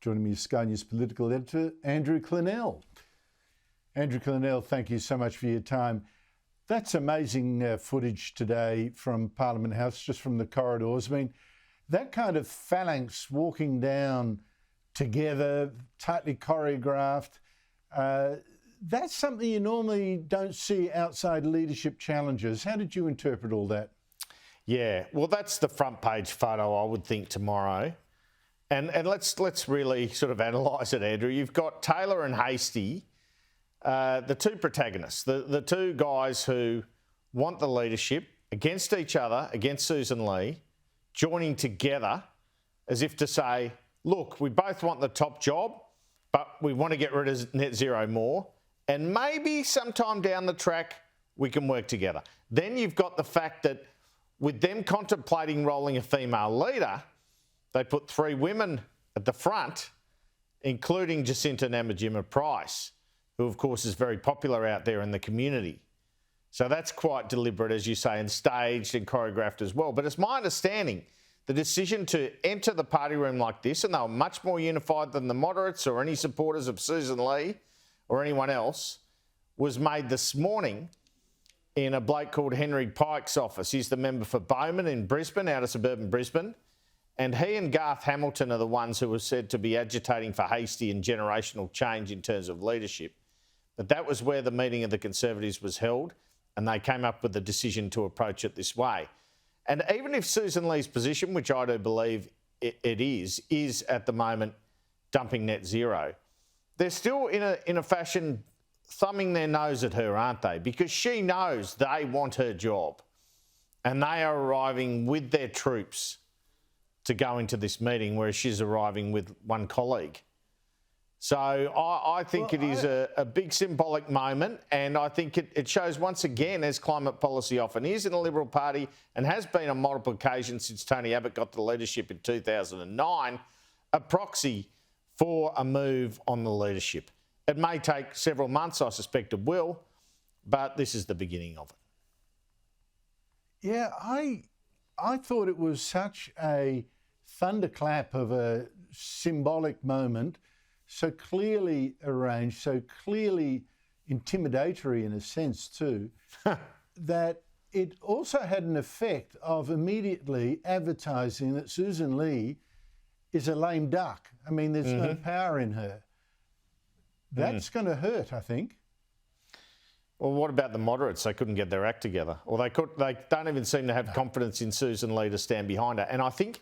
Joining me is Sky News Political Editor Andrew Clennell. Andrew Clennell, thank you so much for your time. That's amazing footage today from Parliament House, just from the corridors. I mean, that kind of phalanx walking down together, tightly choreographed, that's something you normally don't see outside leadership challenges. How did you interpret all that? Yeah, well, that's the front page photo, I would think, tomorrow. And let's really sort of analyse it, Andrew. You've got Taylor and Hastie, the two protagonists, the two guys who want the leadership against each other, against Susan Lee, joining together as if to say, look, we both want the top job, but we want to get rid of net zero more. And maybe sometime down the track, we can work together. Then you've got the fact that with them contemplating rolling a female leader, they put 3 women at the front, including Jacinta Nampijinpa Price, who of course is very popular out there in the community. So that's quite deliberate, as you say, and staged and choreographed as well. But it's my understanding the decision to enter the party room like this, and they were much more unified than the moderates or any supporters of Susan Lee or anyone else, was made this morning in a bloke called Henry Pike's office. He's the member for Bowman in Brisbane, out of suburban Brisbane. And he and Garth Hamilton are the ones who were said to be agitating for hasty and generational change in terms of leadership. But that was where the meeting of the Conservatives was held, and they came up with the decision to approach it this way. And even if Susan Lee's position, which I do believe it is at the moment dumping net zero, they're still in a fashion thumbing their nose at her, aren't they? Because she knows they want her job, and they are arriving with their troops to go into this meeting, whereas she's arriving with one colleague. So I think it is a big symbolic moment, and I think it shows once again, as climate policy often is in the Liberal Party and has been on multiple occasions since Tony Abbott got the leadership in 2009, a proxy for a move on the leadership. It may take several months, I suspect it will, but this is the beginning of it. Yeah, I thought it was such a thunderclap of a symbolic moment, so clearly arranged, so clearly intimidatory in a sense too, that it also had an effect of immediately advertising that Susan Lee is a lame duck. I mean, there's no power in her. That's going to hurt, I think. Well, what about the moderates? They couldn't get their act together, or they don't even seem to have confidence in Susan Lee to stand behind her. And I think,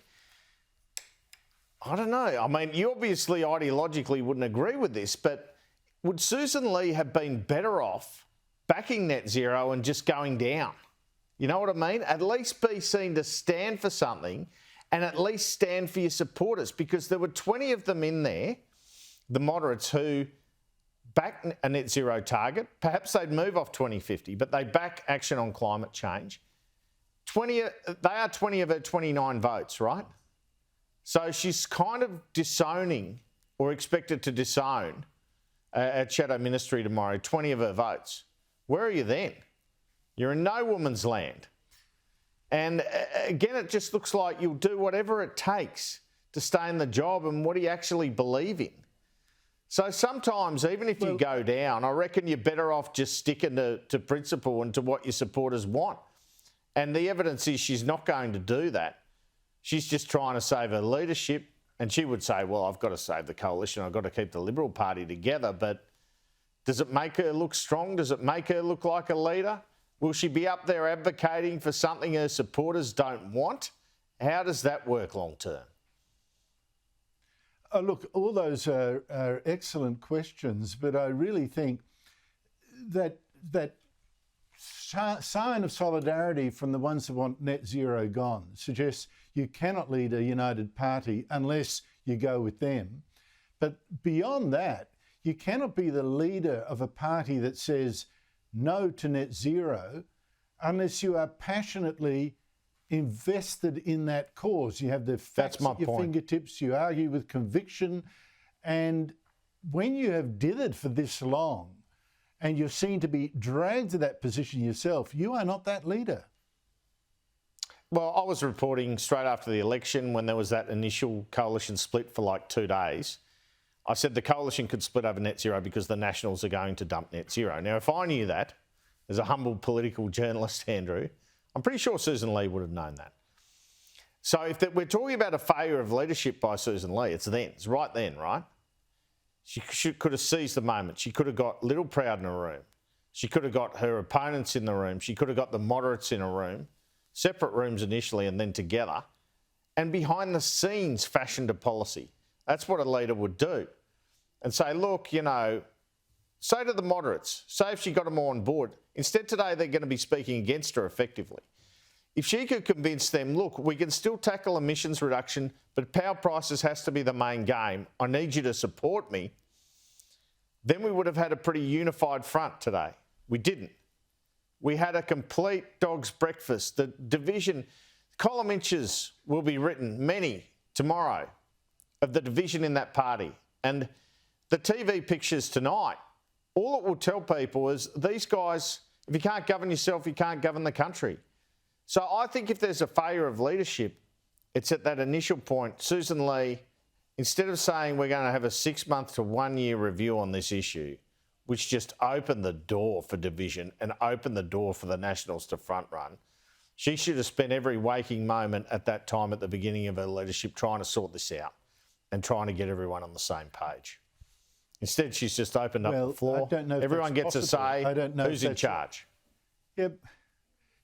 I don't know. I mean, you obviously ideologically wouldn't agree with this, but would Susan Lee have been better off backing net zero and just going down? You know what I mean? At least be seen to stand for something, and at least stand for your supporters, because there were 20 of them in there, the moderates, who back a net zero target. Perhaps they'd move off 2050, but they back action on climate change. They are 20 of her 29 votes, right? So she's kind of disowning, or expected to disown, at Shadow Ministry tomorrow, 20 of her votes. Where are you then? You're in no woman's land. And again, it just looks like you'll do whatever it takes to stay in the job, and what do you actually believe in? So sometimes, even if you go down, I reckon you're better off just sticking to principle and to what your supporters want. And the evidence is she's not going to do that. She's just trying to save her leadership. And she would say, well, I've got to save the coalition. I've got to keep the Liberal Party together. But does it make her look strong? Does it make her look like a leader? Will she be up there advocating for something her supporters don't want? How does that work long term? Look, all those are excellent questions, but I really think that sign of solidarity from the ones who want net zero gone suggests you cannot lead a united party unless you go with them. But beyond that, you cannot be the leader of a party that says no to net zero unless you are passionately invested in that cause. You have the facts at your fingertips, you argue with conviction, and when you have dithered for this long and you're seen to be dragged to that position yourself, you are not that leader. Well, I was reporting straight after the election when there was that initial coalition split for like 2 days, I said the coalition could split over net zero because the Nationals are going to dump net zero. Now, if I knew that, as a humble political journalist, Andrew, I'm pretty sure Susan Lee would have known that. So if we're talking about a failure of leadership by Susan Lee, it's then. It's right then, right? She could have seized the moment. She could have got Little Proud in a room. She could have got her opponents in the room. She could have got the moderates in a room, separate rooms initially and then together, and behind the scenes fashioned a policy. That's what a leader would do. And say, look, you know, say to the moderates, say if she got them all on board. Instead today they're going to be speaking against her effectively. If she could convince them, look, we can still tackle emissions reduction, but power prices has to be the main game. I need you to support me. Then we would have had a pretty unified front today. We didn't. We had a complete dog's breakfast. The division, column inches will be written, many, tomorrow, of the division in that party. And the TV pictures tonight, all it will tell people is these guys, if you can't govern yourself, you can't govern the country. So I think if there's a failure of leadership, it's at that initial point. Susan Lee, instead of saying we're going to have a 6-month to 1 year review on this issue, which just opened the door for division and opened the door for the Nationals to front run, she should have spent every waking moment at that time at the beginning of her leadership trying to sort this out and trying to get everyone on the same page. Instead, she's just opened up the floor. I don't know if everyone gets possible. a say. I don't know who's in charge. Yeah,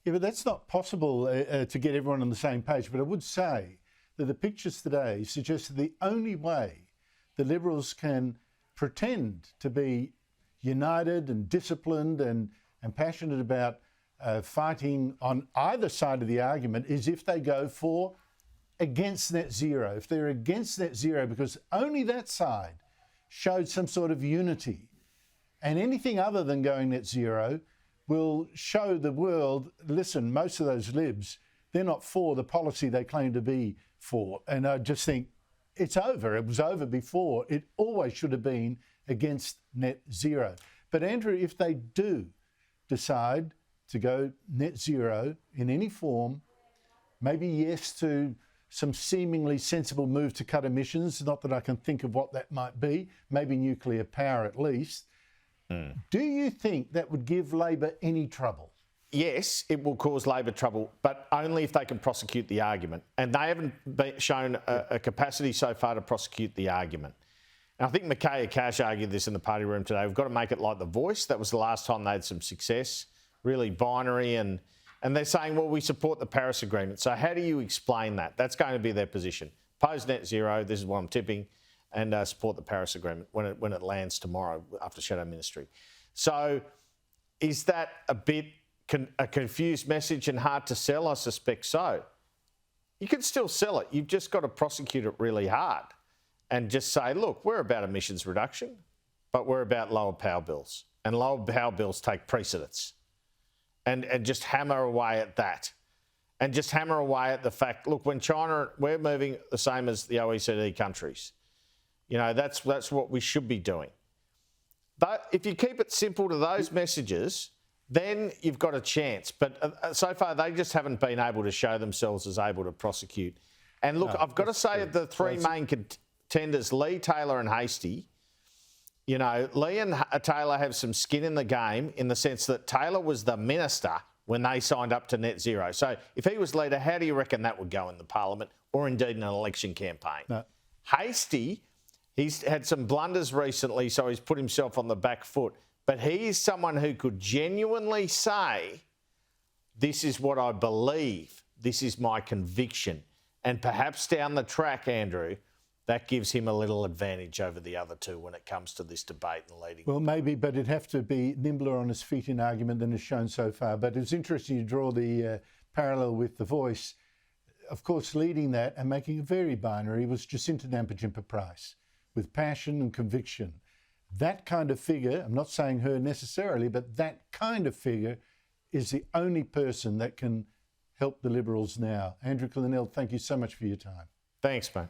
but that's not possible to get everyone on the same page. But I would say that the pictures today suggest that the only way the Liberals can pretend to be united and disciplined and passionate about fighting on either side of the argument is if they go for against net zero. If they're against net zero, because only that side showed some sort of unity. And anything other than going net zero will show the world, listen, most of those libs, they're not for the policy they claim to be for. And I just think it's over. It was over before. It always should have been against net zero. But Andrew, if they do decide to go net zero in any form, maybe yes to some seemingly sensible move to cut emissions, not that I can think of what that might be, maybe nuclear power at least. Do you think that would give Labor any trouble? Yes, it will cause Labor trouble, but only if they can prosecute the argument. And they haven't shown a capacity so far to prosecute the argument. And I think Micaiah Cash argued this in the party room today. We've got to make it like The Voice. That was the last time they had some success, really binary. And they're saying, well, we support the Paris Agreement. So how do you explain that? That's going to be their position. Oppose net zero, this is what I'm tipping, and support the Paris Agreement when it lands tomorrow after Shadow Ministry. So is that a bit a confused message and hard to sell? I suspect so. You can still sell it. You've just got to prosecute it really hard and just say, look, we're about emissions reduction, but we're about lower power bills. And lower power bills take precedence. And just hammer away at that. And just hammer away at the fact, look, when China, we're moving the same as the OECD countries. You know, that's what we should be doing. But if you keep it simple to those messages, then you've got a chance. But so far, they just haven't been able to show themselves as able to prosecute. And look, I've got to say the three main contenders, Lee, Taylor and Hastie, you know, Lee and Taylor have some skin in the game in the sense that Taylor was the minister when they signed up to net zero. So if he was leader, how do you reckon that would go in the parliament or indeed in an election campaign? No. Hastie, he's had some blunders recently, so he's put himself on the back foot. But he is someone who could genuinely say, this is what I believe, this is my conviction. And perhaps down the track, Andrew, that gives him a little advantage over the other two when it comes to this debate and leading. Well, maybe, but it'd have to be nimbler on his feet in argument than has shown so far. But it's interesting to draw the parallel with The Voice. Of course, leading that and making it very binary was Jacinta Nampijinpa Price, with passion and conviction. That kind of figure, I'm not saying her necessarily, but that kind of figure is the only person that can help the Liberals now. Andrew Clennell, thank you so much for your time. Thanks, mate.